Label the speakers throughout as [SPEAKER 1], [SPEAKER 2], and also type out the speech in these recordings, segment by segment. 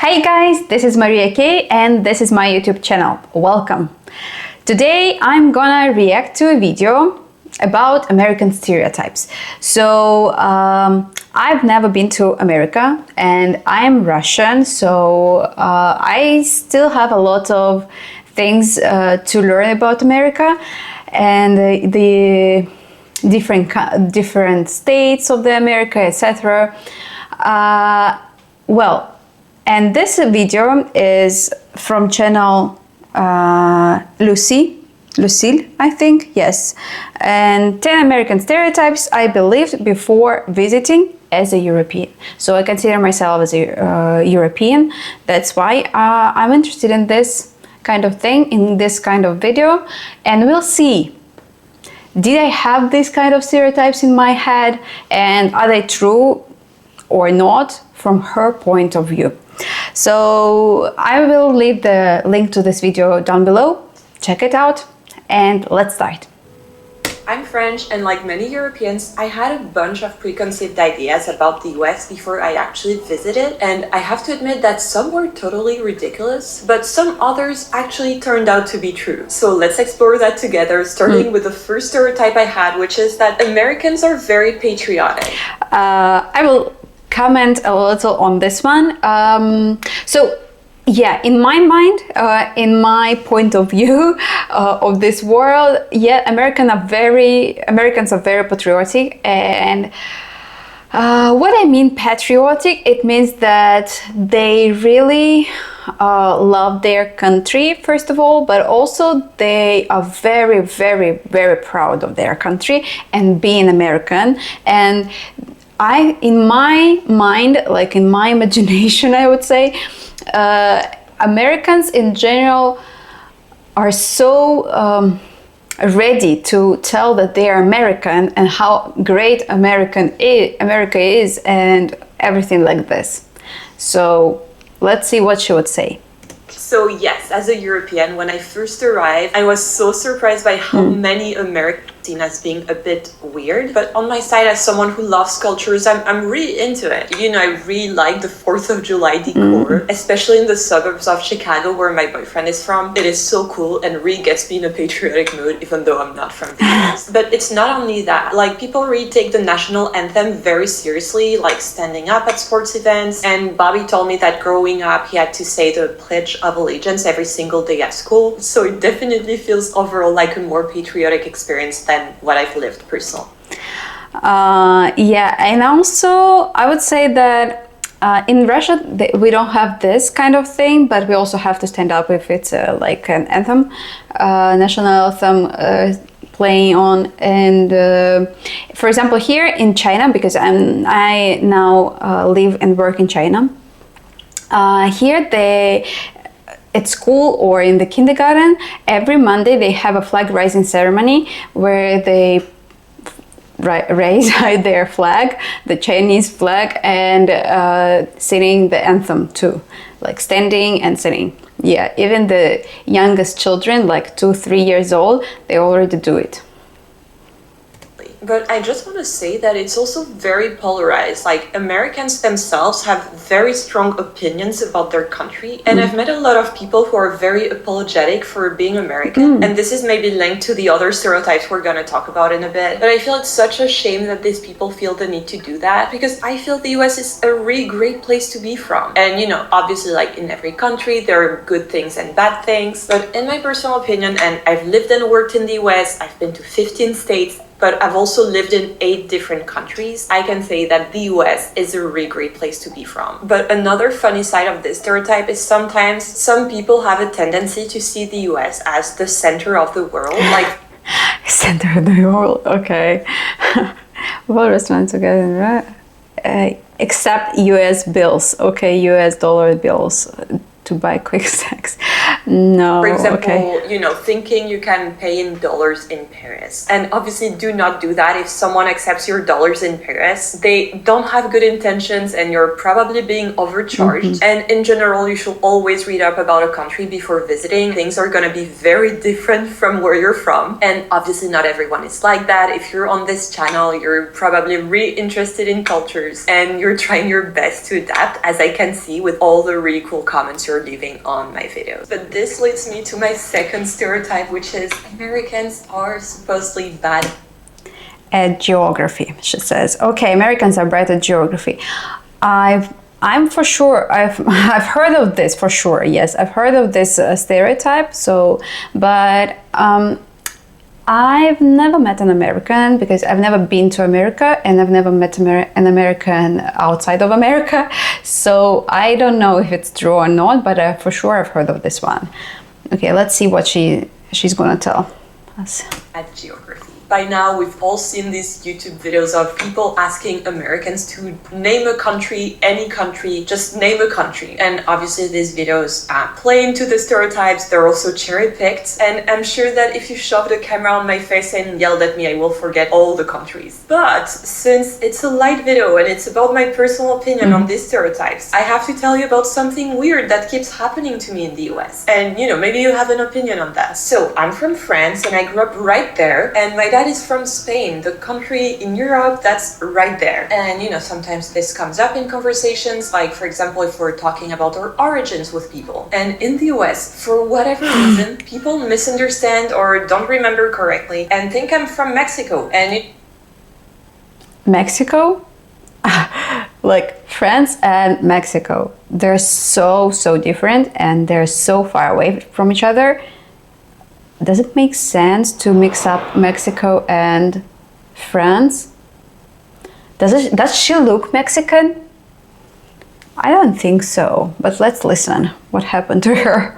[SPEAKER 1] Hey guys, this is Maria K and this is my YouTube channel. Welcome. Today I'm gonna react to a video about American stereotypes. So I've never been to America and I'm Russian, so I still have a lot of things to learn about America and the different states of the America, etc. And this video is from channel Lucille, I think, yes. And 10 American stereotypes I believed before visiting as a European. So I consider myself as a European. That's why I'm interested in this kind of thing, in this kind of video. And we'll see. Did I have these kind of stereotypes in my head? And are they true or not from her point of view? So I will leave the link to this video down below. Check it out and let's start.
[SPEAKER 2] I'm French, and like many Europeans, I had a bunch of preconceived ideas about the US before I actually visited, and I have to admit that some were totally ridiculous, but some others actually turned out to be true. So let's explore that together, starting with the first stereotype I had, which is that Americans are very patriotic.
[SPEAKER 1] I will comment a little on this one. Yeah, in my mind, in my point of view of this world, yeah, Americans are very patriotic. And what I mean patriotic, it means that they really love their country, first of all, but also they are very, very, very proud of their country and being American. And in my mind, like in my imagination, I would say, Americans in general are so ready to tell that they are American and how great America is and everything like this. So let's see what she would say.
[SPEAKER 2] So yes, as a European, when I first arrived, I was so surprised by how many Americans seen as being a bit weird. But on my side, as someone who loves cultures, I'm really into it. You know, I really like the 4th of July decor, especially in the suburbs of Chicago where my boyfriend is from. It is so cool and really gets me in a patriotic mood, even though I'm not from the US. But it's not only that. Like, people really take the national anthem very seriously, like standing up at sports events. And Bobby told me that growing up, he had to say the Pledge of Allegiance every single day at school. So it definitely feels overall like a more patriotic experience than what I've lived personally.
[SPEAKER 1] Yeah, and also I would say that in Russia we don't have this kind of thing, but we also have to stand up if it's like an anthem, national anthem playing on. And for example, here in China, because I now live and work in China, here at school or in the kindergarten, every Monday they have a flag raising ceremony where they raise their flag, the Chinese flag, and singing the anthem too, like standing and singing. Yeah, even the youngest children, like 2-3 years old, they already do it.
[SPEAKER 2] But I just want to say that it's also very polarized. Like, Americans themselves have very strong opinions about their country. And I've met a lot of people who are very apologetic for being American. And this is maybe linked to the other stereotypes we're going to talk about in a bit. But I feel it's such a shame that these people feel the need to do that, because I feel the US is a really great place to be from. And, you know, obviously, like in every country, there are good things and bad things. But in my personal opinion, and I've lived and worked in the US, I've been to 15 states, but I've also lived in 8 different countries, I can say that the US is a really great place to be from. But another funny side of this stereotype is sometimes some people have a tendency to see the US as the center of the world. Like,
[SPEAKER 1] center of the world, okay. What restaurants together, right? Except US bills, okay, US dollar bills to buy quick snacks. No.
[SPEAKER 2] For example,
[SPEAKER 1] Okay.
[SPEAKER 2] thinking you can pay in dollars in Paris. And obviously do not do that. If someone accepts your dollars in Paris, they don't have good intentions and you're probably being overcharged. And in general, you should always read up about a country before visiting. Things are going to be very different from where you're from. And obviously not everyone is like that. If you're on this channel, you're probably really interested in cultures and you're trying your best to adapt, as I can see with all the really cool comments you're leaving on my videos. But this leads me to my second stereotype, which is Americans are supposedly bad
[SPEAKER 1] at geography, she says. Okay, Americans are bad at geography. I'm for sure, I've heard of this for sure. Yes, I've heard of this stereotype. So, but I've never met an American, because I've never been to America and I've never met an American outside of America. So I don't know if it's true or not, but for sure I've heard of this one. Okay, let's see what she's gonna tell us.
[SPEAKER 2] At geography. By now, we've all seen these YouTube videos of people asking Americans to name a country, any country, just name a country. And obviously these videos play into the stereotypes. They're also cherry-picked. And I'm sure that if you shove the camera on my face and yelled at me, I will forget all the countries. But since it's a light video and it's about my personal opinion on these stereotypes, I have to tell you about something weird that keeps happening to me in the US. And maybe you have an opinion on that. So I'm from France and I grew up right there. And my dad is from Spain, the country in Europe that's right there. And sometimes this comes up in conversations, like for example, if we're talking about our origins with people. And in the US, for whatever reason, people misunderstand or don't remember correctly and think I'm from Mexico. And
[SPEAKER 1] Mexico? Like France and Mexico, they're so different and they're so far away from each other. Does it make sense to mix up Mexico and France? Does she look Mexican? I don't think so, but let's listen. What happened to her?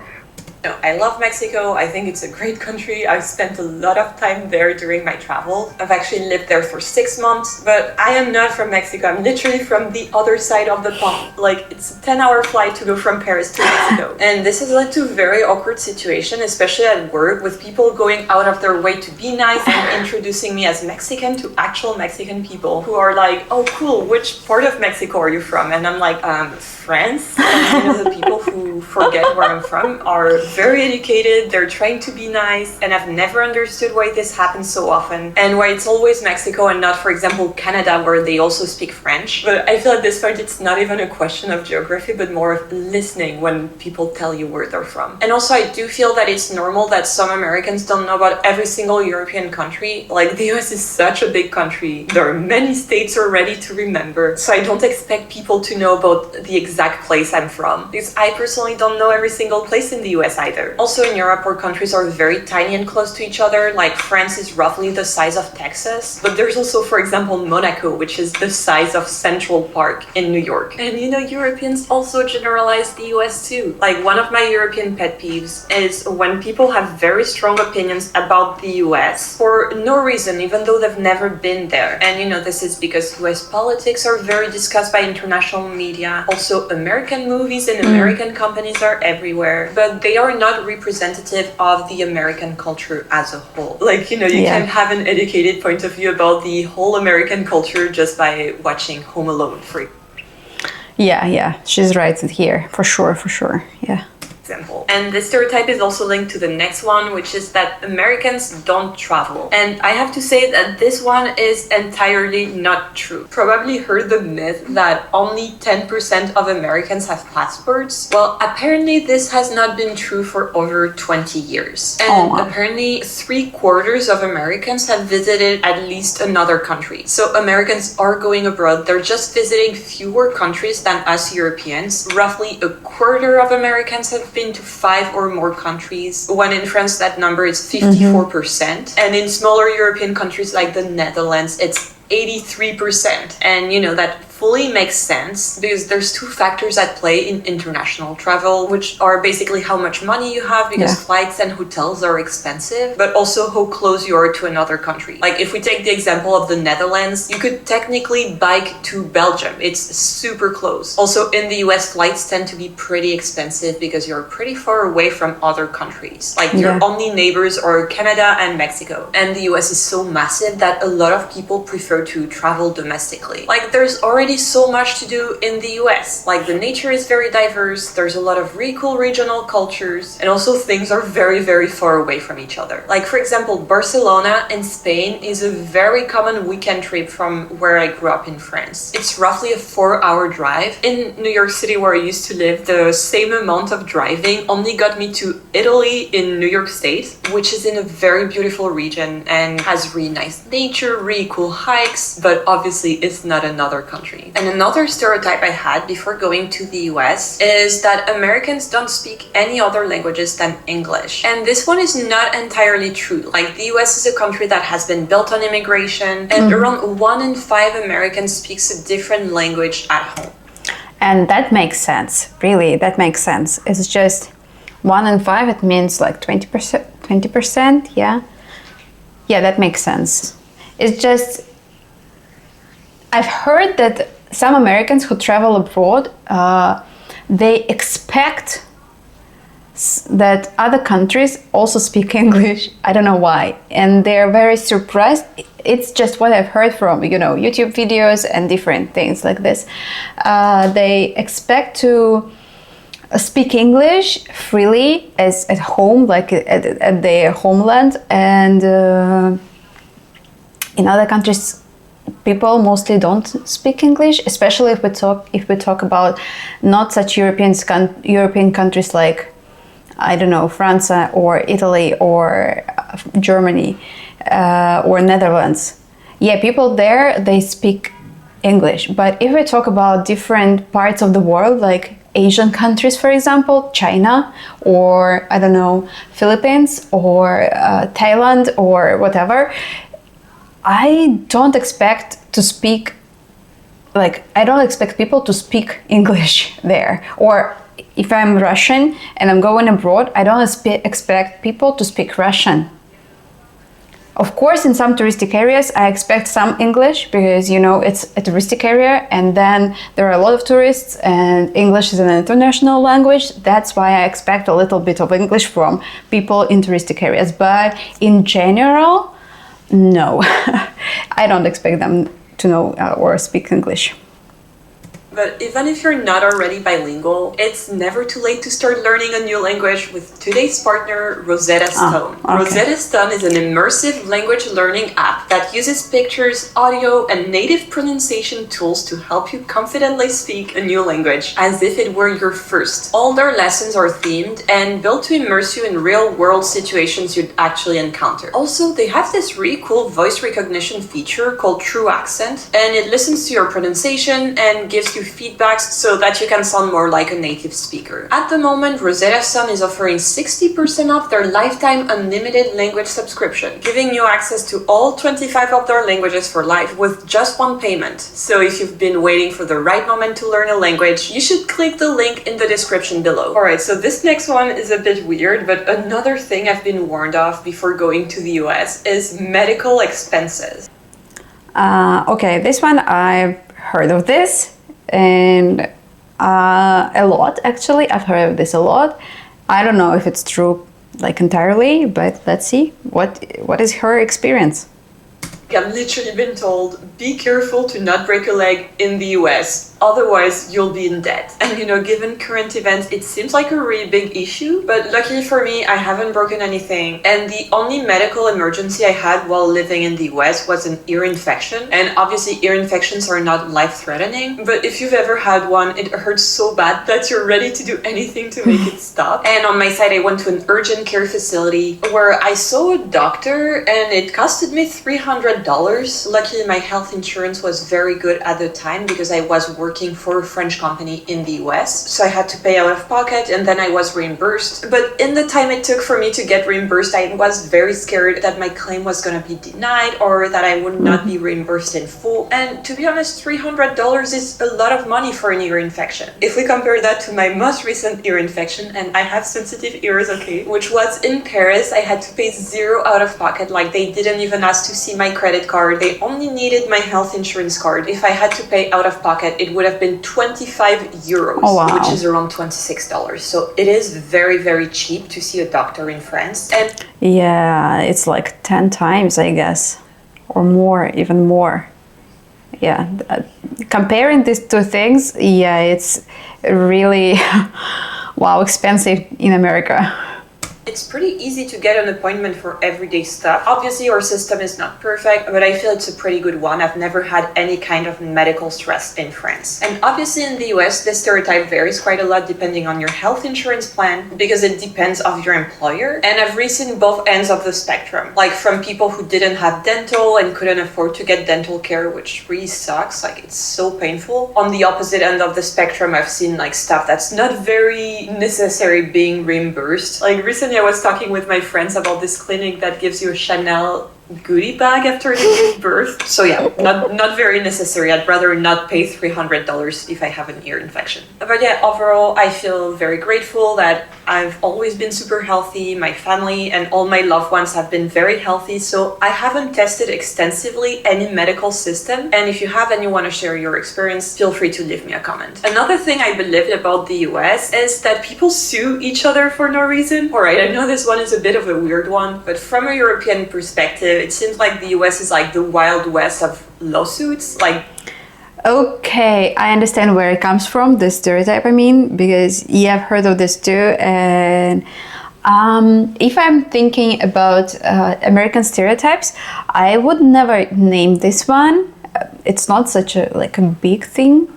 [SPEAKER 2] I love Mexico. I think it's a great country. I've spent a lot of time there during my travel. I've actually lived there for 6 months, but I am not from Mexico. I'm literally from the other side of the pond. Like, it's a 10-hour flight to go from Paris to Mexico. And this has led to a very awkward situation, especially at work, with people going out of their way to be nice and introducing me as Mexican to actual Mexican people who are like, oh cool, which part of Mexico are you from? And I'm like, France. And the people who forget where I'm from are very educated, they're trying to be nice, and I've never understood why this happens so often and why it's always Mexico and not, for example, Canada, where they also speak French. But I feel at this point it's not even a question of geography, but more of listening when people tell you where they're from. And also I do feel that it's normal that some Americans don't know about every single European country. Like, the US is such a big country. There are many states already to remember, so I don't expect people to know about the exact place I'm from, because I personally don't know every single place in the US either. Also in Europe, where countries are very tiny and close to each other, like France is roughly the size of Texas, but there's also, for example, Monaco, which is the size of Central Park in New York. And Europeans also generalize the US too. Like, one of my European pet peeves is when people have very strong opinions about the US for no reason, even though they've never been there. And this is because US politics are very discussed by international media. Also, American movies and American companies are everywhere, but they are not representative of the American culture as a whole. Like, you can have an educated point of view about the whole American culture just by watching Home Alone, for
[SPEAKER 1] Yeah, she's right here, for sure, yeah.
[SPEAKER 2] example. And this stereotype is also linked to the next one, which is that Americans don't travel. And I have to say that this one is entirely not true. Probably heard the myth that only 10% of Americans have passports. Well, apparently this has not been true for over 20 years. And apparently 3/4 of Americans have visited at least another country. So Americans are going abroad. They're just visiting fewer countries than us Europeans. Roughly 1/4 of Americans have been to 5 or more countries, when in France that number is 54%. And in smaller European countries like the Netherlands, it's 83%. And that fully makes sense because there's two factors at play in international travel, which are basically how much money you have because flights and hotels are expensive, but also how close you are to another country. Like if we take the example of the Netherlands, you could technically bike to Belgium. It's super close. Also in the US, flights tend to be pretty expensive because you're pretty far away from other countries. Like your only neighbors are Canada and Mexico. And the US is so massive that a lot of people prefer to travel domestically. Like there's already so much to do in the US. Like the nature is very diverse, there's a lot of really cool regional cultures, and also things are very, very far away from each other. Like for example, Barcelona in Spain is a very common weekend trip from where I grew up in France. It's roughly a 4-hour drive. In New York City where I used to live, the same amount of driving only got me to Italy in New York State, which is in a very beautiful region and has really nice nature, really cool hikes, but obviously it's not another country. And another stereotype I had before going to the US is that Americans don't speak any other languages than English. And this one is not entirely true. Like the US is a country that has been built on immigration, and around 1 in 5 Americans speaks a different language at home.
[SPEAKER 1] And that makes sense, really, that makes sense. It's just 1 in 5, it means like 20%, yeah? Yeah, that makes sense. It's just, I've heard that some Americans who travel abroad, they expect that other countries also speak English. I don't know why. And they're very surprised. It's just what I've heard from, YouTube videos and different things like this. They expect to speak English freely as at home, like at their homeland. And in other countries, people mostly don't speak English, especially if we talk about not such European countries like, I don't know, France or Italy or Germany or Netherlands. Yeah, people there, they speak English. But if we talk about different parts of the world, like Asian countries, for example, China, or I don't know, Philippines or Thailand or whatever, I don't expect people to speak English there. Or if I'm Russian and I'm going abroad, I don't expect people to speak Russian. Of course, in some touristic areas, I expect some English because, it's a touristic area and then there are a lot of tourists and English is an international language. That's why I expect a little bit of English from people in touristic areas. But in general, no, I don't expect them to know or speak English.
[SPEAKER 2] But even if you're not already bilingual, it's never too late to start learning a new language with today's partner, Rosetta Stone.
[SPEAKER 1] Okay.
[SPEAKER 2] Rosetta Stone is an immersive language learning app that uses pictures, audio, and native pronunciation tools to help you confidently speak a new language as if it were your first. All their lessons are themed and built to immerse you in real-world situations you'd actually encounter. Also, they have this really cool voice recognition feature called True Accent, and it listens to your pronunciation and gives you feedbacks so that you can sound more like a native speaker. At the moment, Rosetta Stone is offering 60% off their lifetime unlimited language subscription, giving you access to all 25 of their languages for life with just one payment. So if you've been waiting for the right moment to learn a language, you should click the link in the description below. Alright, so this next one is a bit weird, but another thing I've been warned of before going to the US is medical expenses.
[SPEAKER 1] Okay, this one I've heard of this. And a lot, actually. I've heard of this a lot. I don't know if it's true, like entirely, but let's see. What is her experience?
[SPEAKER 2] I've literally been told, be careful to not break a leg in the US, otherwise you'll be in debt. And given current events, it seems like a really big issue, but luckily for me, I haven't broken anything. And the only medical emergency I had while living in the US was an ear infection. And obviously ear infections are not life-threatening, but if you've ever had one, it hurts so bad that you're ready to do anything to make it stop. And on my side, I went to an urgent care facility where I saw a doctor and it costed me $300. Luckily, my health insurance was very good at the time because I was working working for a French company in the US. So I had to pay out of pocket and then I was reimbursed. But in the time it took for me to get reimbursed, I was very scared that my claim was going to be denied or that I would not be reimbursed in full. And to be honest, $300 is a lot of money for an ear infection. If we compare that to my most recent ear infection, and I have sensitive ears, okay, which was in Paris, I had to pay zero out of pocket. Like they didn't even ask to see my credit card. They only needed my health insurance card. If I had to pay out of pocket, it would have been 25 euros, which is around $26. So it is very, very cheap to see a doctor in France. And
[SPEAKER 1] yeah, it's like 10 times, I guess, or more, even more. Yeah, comparing these two things, yeah, it's really, wow, expensive in America.
[SPEAKER 2] It's pretty easy to get an appointment for everyday stuff. Obviously, our system is not perfect, but I feel it's a pretty good one. I've never had any kind of medical stress in France. And obviously in the US, this stereotype varies quite a lot depending on your health insurance plan because it depends on your employer. And I've really seen both ends of the spectrum, like from people who didn't have dental and couldn't afford to get dental care, which really sucks. Like it's so painful. On the opposite end of the spectrum, I've seen like stuff that's not very necessary being reimbursed. Like recently I was talking with my friends about this clinic that gives you a Chanel goodie bag after giving birth. So yeah, not very necessary. I'd rather not pay $300 if I have an ear infection. But yeah, overall, I feel very grateful that I've always been super healthy. My family and all my loved ones have been very healthy. So I haven't tested extensively any medical system. And if you have and you want to share your experience, feel free to leave me a comment. Another thing I believe about the US is that people sue each other for no reason. All right, I know this one is a bit of a weird one, but from a European perspective, it seems like the US is like the Wild West of lawsuits. Like,
[SPEAKER 1] okay, I understand where it comes from, the stereotype, I mean, because yeah, I've heard of this too. And if I'm thinking about American stereotypes, I would never name this one. It's not such a like a big thing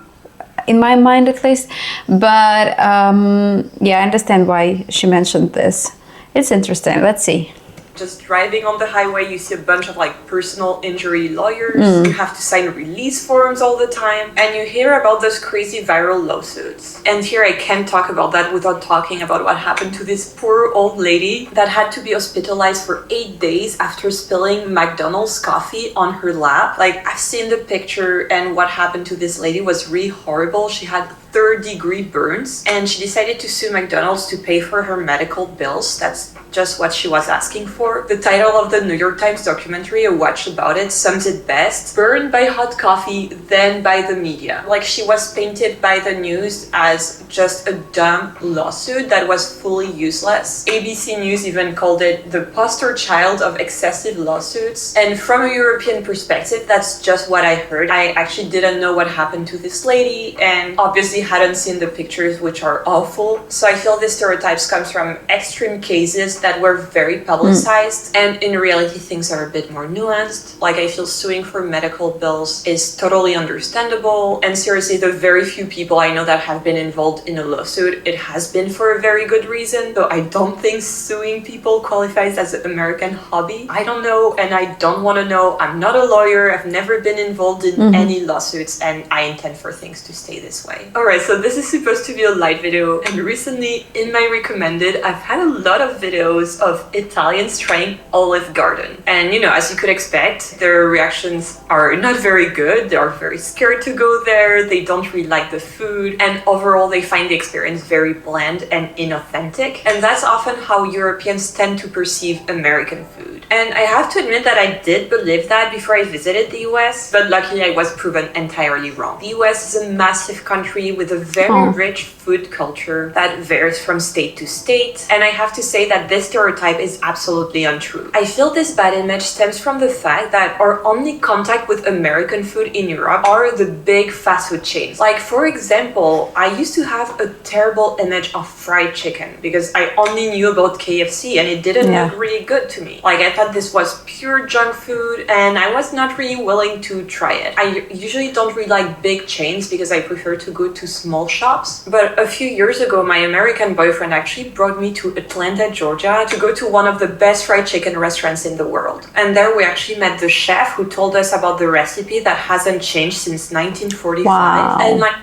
[SPEAKER 1] in my mind, at least. But yeah, I understand why she mentioned this. It's interesting. Let's see.
[SPEAKER 2] Just driving on the highway, you see a bunch of like personal injury lawyers. You have to sign release forms all the time, and you hear about those crazy viral lawsuits. And here I can't talk about that without talking about what happened to this poor old lady that had to be hospitalized for 8 days after spilling McDonald's coffee on her lap. Like, I've seen the picture, and what happened to this lady was really horrible. She had third-degree burns, and she decided to sue McDonald's to pay for her medical bills. That's just what she was asking for. The title of the New York Times documentary, A Watch About It, sums it best. Burned by hot coffee, then by the media. Like, she was painted by the news as just a dumb lawsuit that was fully useless. ABC News even called it the poster child of excessive lawsuits. And from a European perspective, that's just what I heard. I actually didn't know what happened to this lady, and obviously hadn't seen the pictures, which are awful. So I feel this stereotypes comes from extreme cases that were very publicized, and in reality things are a bit more nuanced. Like, I feel suing for medical bills is totally understandable, and seriously, the very few people I know that have been involved in a lawsuit, it has been for a very good reason. So I don't think suing people qualifies as an American hobby. I don't know, and I don't want to know. I'm not a lawyer. I've never been involved in any lawsuits, and I intend for things to stay this way. Alright, so this is supposed to be a light video, and recently in my recommended, I've had a lot of videos of Italians trying Olive Garden. And you know, as you could expect, their reactions are not very good. They are very scared to go there. They don't really like the food. And overall, they find the experience very bland and inauthentic. And that's often how Europeans tend to perceive American food. And I have to admit that I did believe that before I visited the US, but luckily I was proven entirely wrong. The US is a massive country with a very rich food culture that varies from state to state. And I have to say that this stereotype is absolutely untrue. I feel this bad image stems from the fact that our only contact with American food in Europe are the big fast food chains. Like, for example, I used to have a terrible image of fried chicken because I only knew about KFC and it didn't look really good to me. Like, I thought this was pure junk food and I was not really willing to try it. I usually don't really like big chains because I prefer to go to small shops. But a few years ago, my American boyfriend actually brought me to Atlanta, Georgia to go to one of the best fried chicken restaurants in the world. And there we actually met the chef who told us about the recipe that hasn't changed since 1945.
[SPEAKER 1] Wow.
[SPEAKER 2] And like,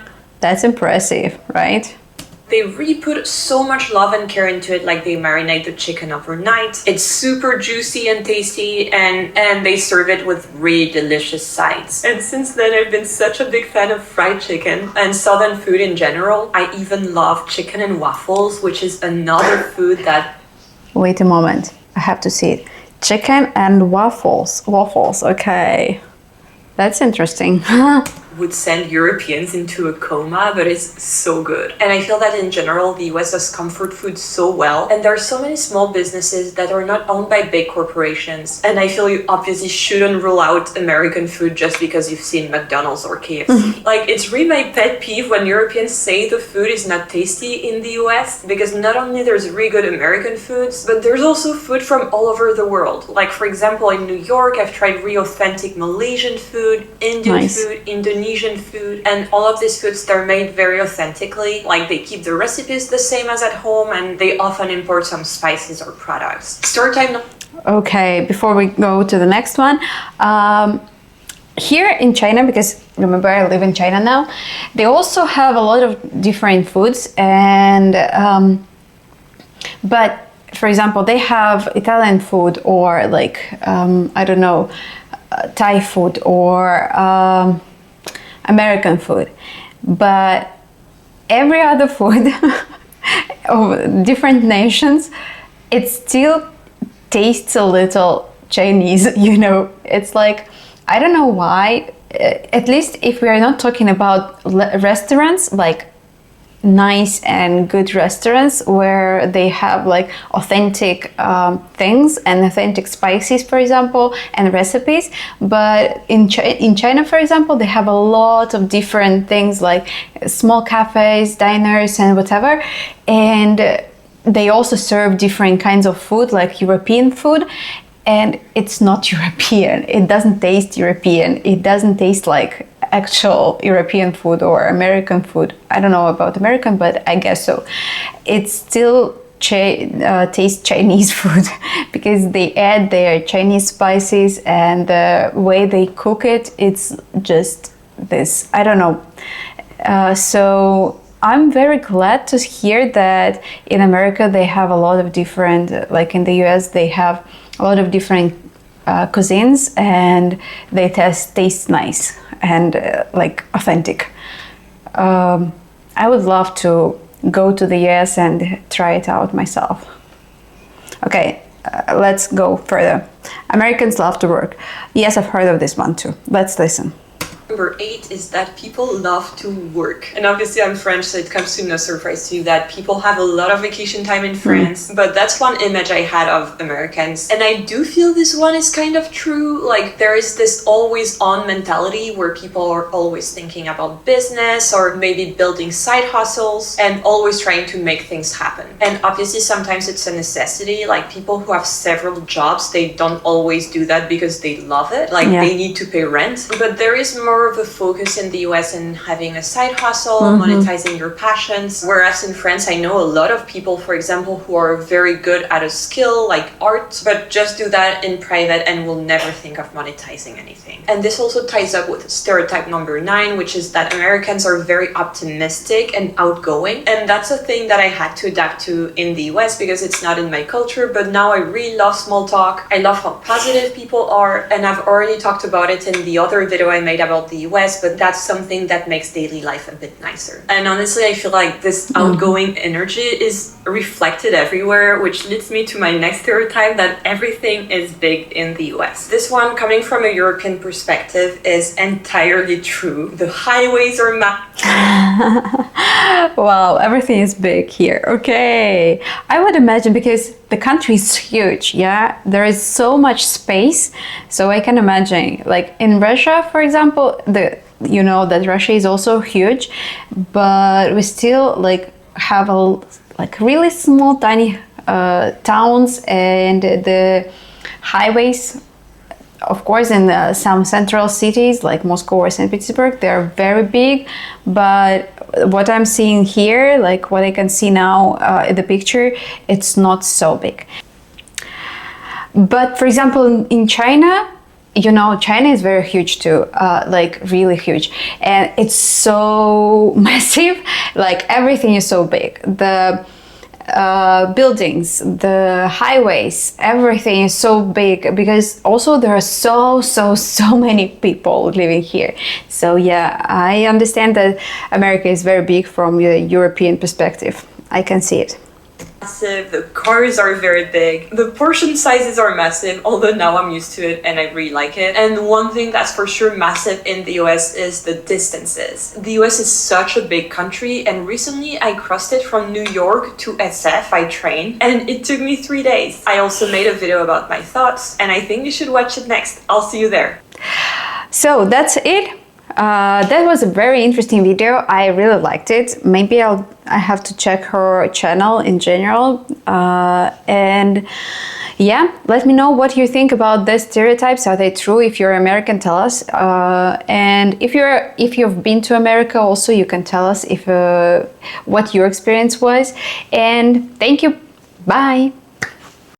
[SPEAKER 1] That's impressive, right?
[SPEAKER 2] They really put so much love and care into it, like they marinate the chicken overnight. It's super juicy and tasty, and they serve it with really delicious sides. And since then, I've been such a big fan of fried chicken and southern food in general. I even love chicken and waffles, which is another food that...
[SPEAKER 1] Wait a moment, I have to see it. Chicken and waffles. Waffles, okay. That's interesting.
[SPEAKER 2] would send Europeans into a coma, but it's so good. And I feel that in general, the US does comfort food so well. And there are so many small businesses that are not owned by big corporations. And I feel you obviously shouldn't rule out American food just because you've seen McDonald's or KFC. Like, it's really my pet peeve when Europeans say the food is not tasty in the US, because not only there's really good American foods, but there's also food from all over the world. Like, for example, in New York, I've tried really authentic Malaysian food, Indian food, Indonesian food, and all of these foods, they're made very authentically. Like, they keep the recipes the same as at home, and they often import some spices or products. Storytime.
[SPEAKER 1] Okay, before we go to the next one, here in China, because remember I live in China now, they also have a lot of different foods, and but for example, they have Italian food, or like I don't know, Thai food, or American food, but every other food of different nations, it still tastes a little Chinese, you know. It's like, I don't know why, at least if we are not talking about restaurants, like nice and good restaurants where they have like authentic things and authentic spices, for example, and recipes. But in China, for example, they have a lot of different things, like small cafes, diners, and whatever. And they also serve different kinds of food, like European food. And it's not European. It doesn't taste European. It doesn't taste like actual European food or American food. I don't know about American, but I guess so. It still tastes Chinese food because they add their Chinese spices, and the way they cook it, it's just this, I don't know. So I'm very glad to hear that in America they have a lot of different, like in the US they have a lot of different cuisines, and they taste nice and like authentic. I would love to go to the US and try it out myself. Okay, let's go further. Americans love to work. Yes, I've heard of this one too. Let's listen.
[SPEAKER 2] Number 8 is that people love to work. And obviously I'm French, so it comes to no surprise to you that people have a lot of vacation time in France. But that's one image I had of Americans. And I do feel this one is kind of true. Like, there is this always on mentality where people are always thinking about business or maybe building side hustles and always trying to make things happen. And obviously sometimes it's a necessity. Like, people who have several jobs, they don't always do that because they love it. Like, they need to pay rent. But there is more of a focus in the US in having a side hustle, monetizing your passions. Whereas in France, I know a lot of people, for example, who are very good at a skill like art, but just do that in private and will never think of monetizing anything. And this also ties up with stereotype number 9, which is that Americans are very optimistic and outgoing. And that's a thing that I had to adapt to in the US because it's not in my culture, but now I really love small talk. I love how positive people are, and I've already talked about it in the other video I made about the US, but that's something that makes daily life a bit nicer. And honestly, I feel like this outgoing energy is reflected everywhere, which leads me to my next stereotype, that everything is big in the US. This one, coming from a European perspective, is entirely true. The highways are
[SPEAKER 1] Wow, everything is big here. Okay, I would imagine because the country is huge. Yeah, there is so much space, so I can imagine, like in Russia, for example, you know that Russia is also huge, but we still like have like really small tiny towns, and the highways, of course, in some central cities like Moscow or St. Petersburg, they're very big. But what I'm seeing here, like what I can see now in the picture, it's not so big. But for example, in China, you know, China is very huge too, like really huge, and it's so massive. Like everything is so big. The buildings, the highways, everything is so big because also there are so many people living here. So yeah, I understand that America is very big from the European perspective. I can see it.
[SPEAKER 2] Massive, the cars are very big, the portion sizes are massive, although now I'm used to it and I really like it. And one thing that's for sure massive in the US is the distances. The US is such a big country, and recently I crossed it from New York to SF by train, and it took me 3 days. I also made a video about my thoughts, and I think you should watch it next. I'll see you there.
[SPEAKER 1] So that's it. That was a very interesting video. I really liked it. Maybe I have to check her channel in general. And yeah, let me know what you think about the stereotypes. Are they true? If you're American, tell us. And if you've been to America, also you can tell us if what your experience was. And thank you. Bye.